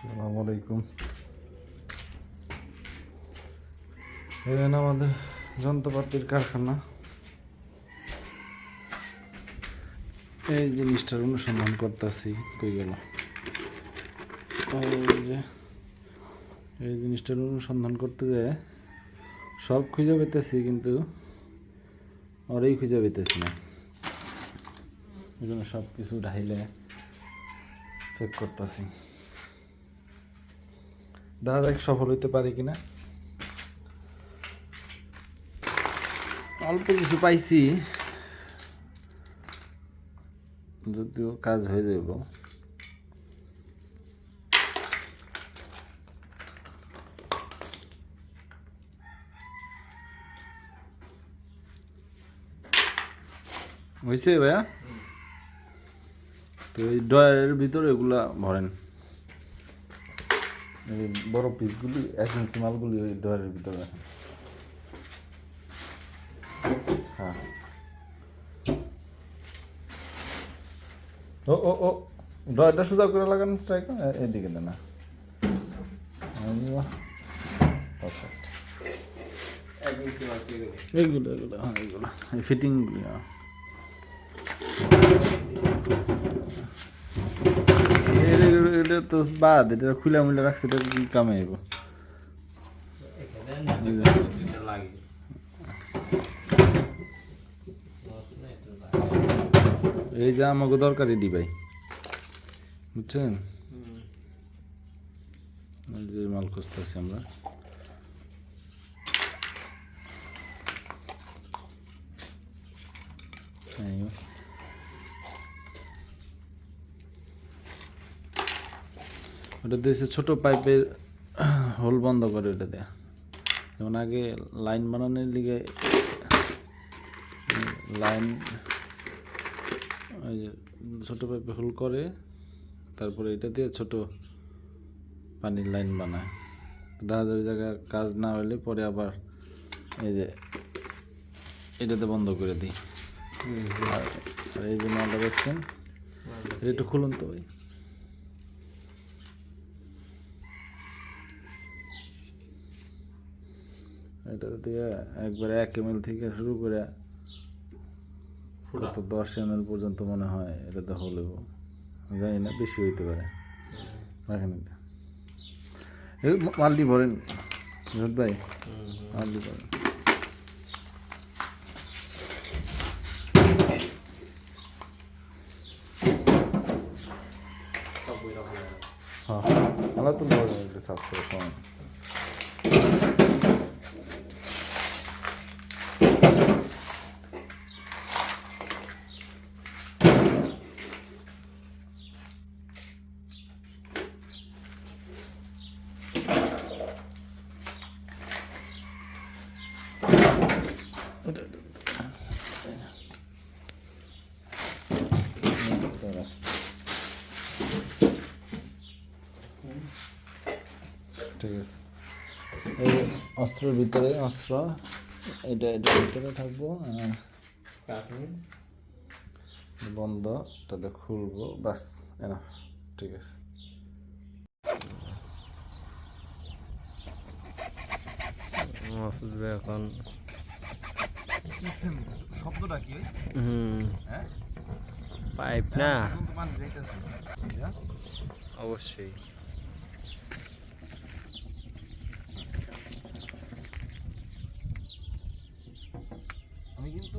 আসসালামু আলাইকুম। এখানে আমাদের যন্ত্রপাতির কারখানা। এই জিনিসটার অনুসন্ধান করতেছি, কই গেল? এই জিনিসটার অনুসন্ধান করতে যায় সব খুঁজে পেতেছি, কিন্তু ওরই খুঁজে পেতেছি না। এই জন্য সব কিছু ঢাইলে চেক করতেছি, দেখা যাক সফল হইতে পারি কিনা। অল্প কিছু পাইছি, যদিও কাজ হয়ে যাব। হয়েছে ভাইয়া? তো এই ড্রয়ারের ভিতরে এগুলা ভরেন, এই বড় পিসগুলি, এসেন্সি মালগুলি ওই ড্রয়ারের ভিতরে রাখেন। হ্যাঁ, ও ও ও ড্রয়ারটা সোজা করে লাগান, স্ট্রাইক এদিকে দেন না। পারফেক্ট। এইগুলো এগুলো হ্যাঁ, এইগুলো এই ফিটিংগুলি। এটা তো বাদ, এটা খুলে মুলে রাখছে, এটা কি কামে আইব? এই যে আমাকে দরকারি ডিবাই, বুঝছেন? যে মাল খুঁজতেছি আমরা। ওটা দিয়েছে ছোটো পাইপের হোল বন্ধ করে ওটা দেয়া। যেমন আগে লাইন বানানোর লিগে লাইন ওই যে ছোটো পাইপে হোল করে, তারপরে এটা দিয়ে ছোট পানির লাইন বানায়। দেখা যাবে জায়গায় কাজ না হলে পরে আবার এই যে এটাতে বন্ধ করে দিই। আর এই যে মালটা দেখছেন, এটা একটু খুলুন তো। ওই এটা দিয়ে একবারে 1 ml থেকে শুরু করে কত 10 ml পর্যন্ত মনে হয় এটাতে হলে, জানি না, বেশি হইতে পারে। রাখেন এটা, এই মালটি ভরেন রোদ ভাই, মালটি ভরেন। হ্যাঁ, আলাদা তো ভরেন, এটা সাফ করে কম। ঠিক আছে, এই অস্ত্রের ভিতরে অস্ত্র, এটার ভিতরে থাকবো। বন্ধ, তাহলে খুলবো, বাস এনাফ। ঠিক আছে, এখন শব্দটা কি? হ্যাঁ, পাইপ না, অবশ্যই। আমি কিন্তু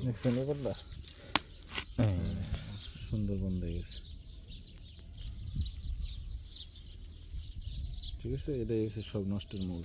দেখছেন ব্যাপারটা, সুন্দর বন্ধ হয়ে গেছে। ঠিক আছে, এটাই হচ্ছে সব নষ্টের মূল।